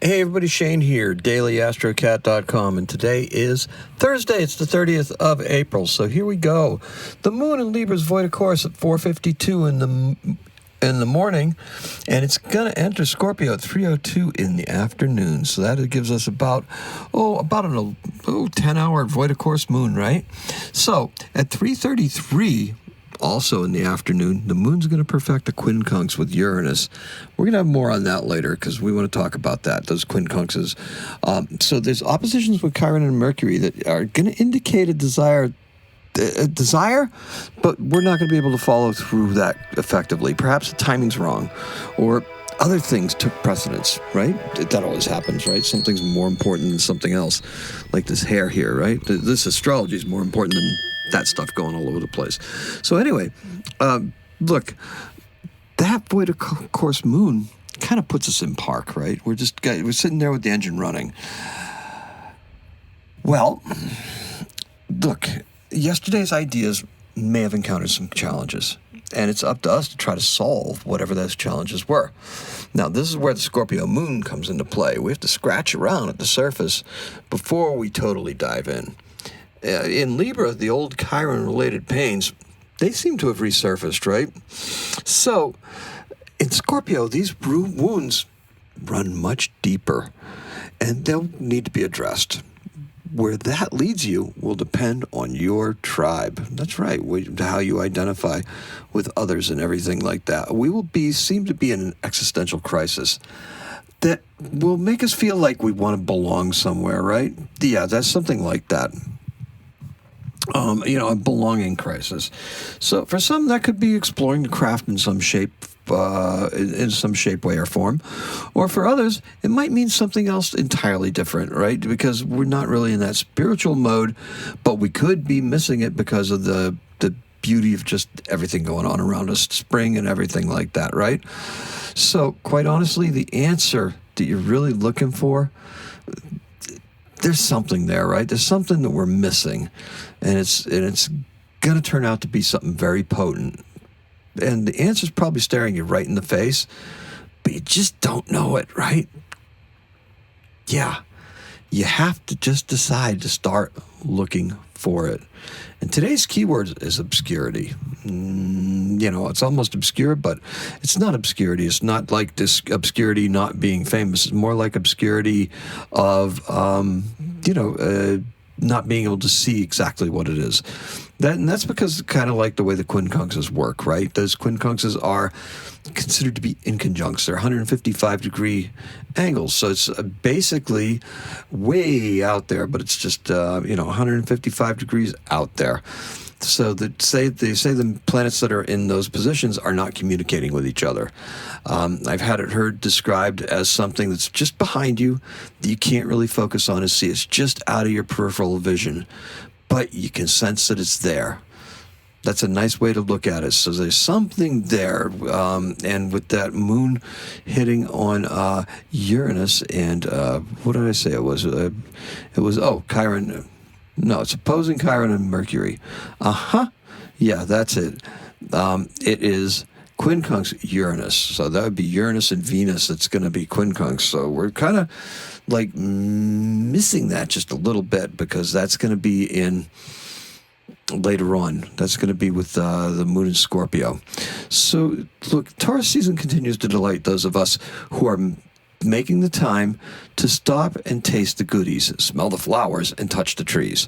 Hey everybody, Shane here, daily-astrocat.com, and today is Thursday. It's the 30th of April, so here we go. The moon in Libra's void of course at 4:52 in the morning, and it's going to enter Scorpio at 3:02 in the afternoon. So that gives us about a 10-hour void of course moon, right? So at 3:33. Also in the afternoon, the moon's going to perfect a quincunx with Uranus. We're going to have more on that later because we want to talk about that, those quincunxes. So there's oppositions with Chiron and Mercury that are going to indicate a desire, but we're not going to be able to follow through that effectively. Perhaps the timing's wrong, or other things took precedence, right? That always happens, right? Something's more important than something else, like this hair here, right? This astrology is more important than that stuff going all over the place. So anyway, look, that void of course moon kind of puts us in park, right? We're sitting there with the engine running. Well, look, yesterday's ideas may have encountered some challenges, and it's up to us to try to solve whatever those challenges were. Now, this is where the Scorpio Moon comes into play. We have to scratch around at the surface before we totally dive in. In Libra, the old Chiron-related pains, they seem to have resurfaced, right? So, in Scorpio, these wounds run much deeper, and they'll need to be addressed. Where that leads you will depend on your tribe. That's right, how you identify with others and everything like that. We will seem to be in an existential crisis that will make us feel like we want to belong somewhere, right? Yeah, that's something like that. A belonging crisis. So for some, that could be exploring the craft in some shape, way, or form. Or for others, it might mean something else entirely different, right? Because we're not really in that spiritual mode, but we could be missing it because of the beauty of just everything going on around us, spring and everything like that, right? So quite honestly, the answer that you're really looking for, there's something there, right? There's something that we're missing, and it's going to turn out to be something very potent. And the answer's probably staring you right in the face, but you just don't know it, right? Yeah, you have to just decide to start looking for it. And today's keyword is obscurity. It's almost obscure, but it's not obscurity. It's not like this obscurity not being famous. It's more like obscurity of, not being able to see exactly what it is. That's because kind of like the way the quincunxes work, right? Those quincunxes are considered to be inconjuncts. They're 155-degree angles. So it's basically way out there, but it's just, 155 degrees out there. So they say the planets that are in those positions are not communicating with each other. I've had it heard described as something that's just behind you that you can't really focus on and see. It's just out of your peripheral vision, but you can sense that it's there. That's a nice way to look at it. So there's something there, and with that moon hitting on Uranus and what did I say it was? Chiron. No, it's opposing Chiron and Mercury. Yeah, that's it. It is quincunx Uranus. So that would be Uranus and Venus. That's going to be quincunx. So we're kind of like missing that just a little bit because that's going to be in later on. That's going to be with the moon in Scorpio. So look, Taurus season continues to delight those of us who are making the time to stop and taste the goodies, smell the flowers, and touch the trees.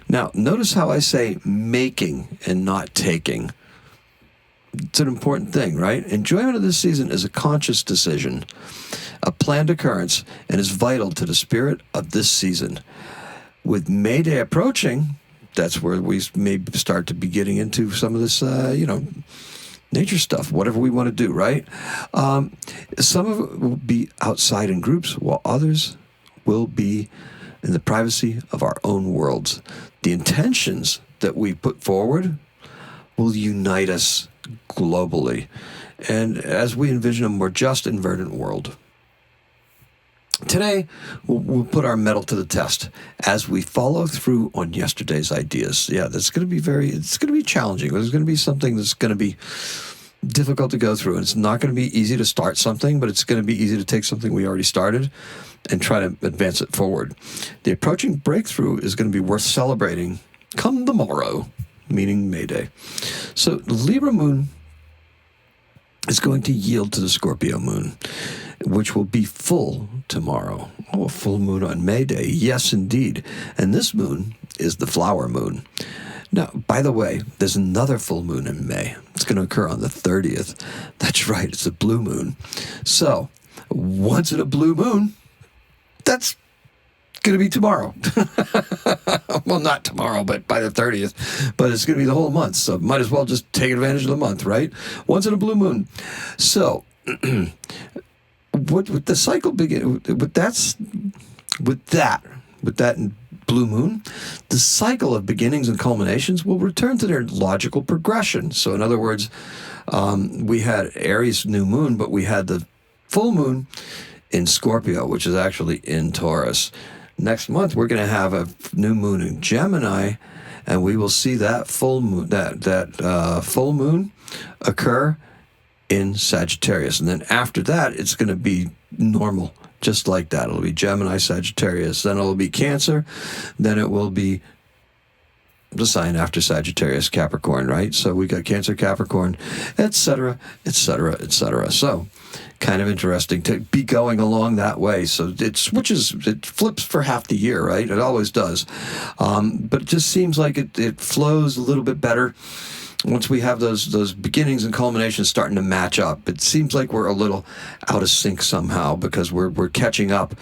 Now, notice how I say making and not taking. It's an important thing, right? Enjoyment of this season is a conscious decision, a planned occurrence, and is vital to the spirit of this season. With May Day approaching, that's where we may start to be getting into some of this, nature stuff, whatever we want to do, right? Some of it will be outside in groups, while others will be in the privacy of our own worlds. The intentions that we put forward will unite us globally, and as we envision a more just and verdant world. Today, we'll put our mettle to the test as we follow through on yesterday's ideas. Yeah, it's going to be challenging. There's going to be something that's going to be difficult to go through. And it's not going to be easy to start something, but it's going to be easy to take something we already started and try to advance it forward. The approaching breakthrough is going to be worth celebrating come tomorrow, meaning May Day. So the Libra moon is going to yield to the Scorpio moon, which will be full tomorrow. Oh, a full moon on May Day. Yes, indeed. And this moon is the flower moon. Now, by the way, there's another full moon in May. It's going to occur on the 30th. That's right, it's a blue moon. So, once in a blue moon, that's going to be tomorrow. Well, not tomorrow, but by the 30th. But it's going to be the whole month, so might as well just take advantage of the month, right? Once in a blue moon. So, what the cycle begin with that blue moon, the cycle of beginnings and culminations will return to their logical progression. So in other words, we had Aries new moon, but we had the full moon in Scorpio, which is actually in Taurus. Next month we're going to have a new moon in Gemini, and we will see that full moon full moon occur in Sagittarius. And then after that, it's going to be normal, just like that. It'll be Gemini, Sagittarius. Then it'll be Cancer. Then it will be the sign after Sagittarius, Capricorn, right? So we got Cancer, Capricorn, etc., etc., etc. So kind of interesting to be going along that way. So it flips for half the year, right? It always does. But it just seems like it flows a little bit better once we have those beginnings and culminations starting to match up. It seems like we're a little out of sync somehow because we're catching up.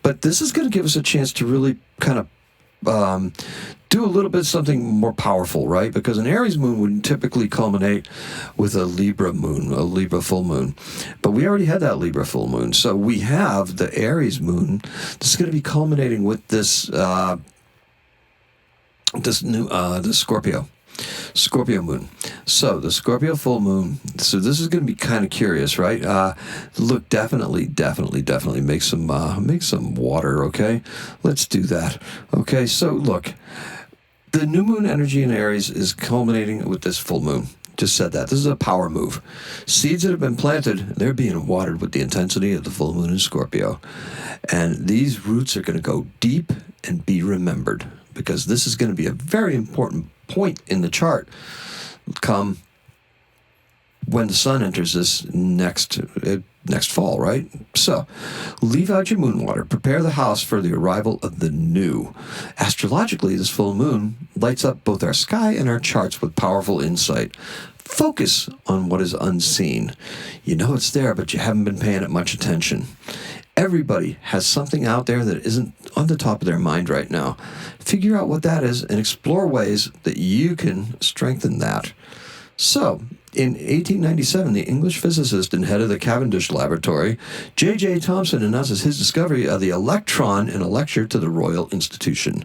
But this is going to give us a chance to really kind of do a little bit something more powerful, right? Because an Aries moon would typically culminate with a Libra moon, a Libra full moon. But we already had that Libra full moon. So we have the Aries moon that's going to be culminating with this Scorpio moon. So the Scorpio full moon. So this is going to be kind of curious, right? Look, definitely make some water. Okay, let's do that. Okay, so look, the new moon energy in Aries is culminating with this full moon. Just said that. This is a power move. Seeds that have been planted, they're being watered with the intensity of the full moon in Scorpio. And these roots are going to go deep and be remembered, because this is going to be a very important point in the chart come when the sun enters this next fall, right? So leave out your moon water. Prepare the house for the arrival of the new. Astrologically, this full moon lights up both our sky and our charts with powerful insight. Focus on what is unseen. You know it's there, but you haven't been paying it much attention. Everybody has something out there that isn't on the top of their mind right now. Figure out what that is and explore ways that you can strengthen that. So, in 1897, the English physicist and head of the Cavendish Laboratory, J.J. Thomson, announces his discovery of the electron in a lecture to the Royal Institution.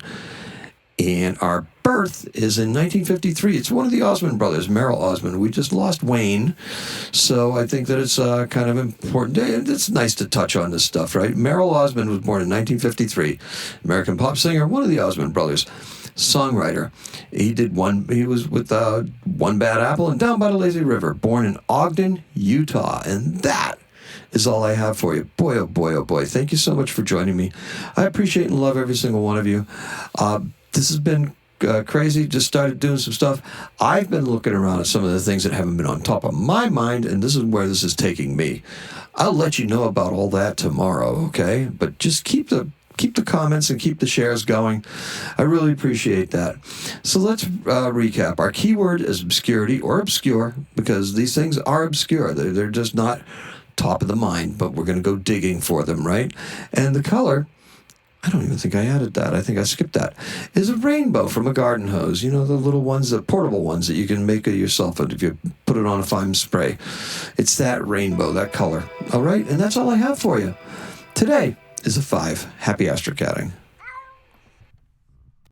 And our birth is in 1953. It's one of the Osmond brothers, Meryl Osmond. We just lost Wayne, so I think that it's kind of important. It's nice to touch on this stuff, right? Meryl Osmond was born in 1953. American pop singer, one of the Osmond brothers. Songwriter. He was with One Bad Apple and Down by the Lazy River. Born in Ogden, Utah. And that is all I have for you. Boy, oh boy, oh boy. Thank you so much for joining me. I appreciate and love every single one of you. This has been crazy. Just started doing some stuff. I've been looking around at some of the things that haven't been on top of my mind, and this is where this is taking me. I'll let you know about all that tomorrow, okay? But just keep the comments and keep the shares going. I really appreciate that. So let's recap. Our keyword is obscurity or obscure, because these things are obscure. They're just not top of the mind, but we're going to go digging for them, right? And the color, I don't even think I added that. I think I skipped that. Is a rainbow from a garden hose. You know, the little ones, the portable ones that you can make it yourself if you put it on a fine spray. It's that rainbow, that color. All right, and that's all I have for you. Today is a 5. Happy astrocatting.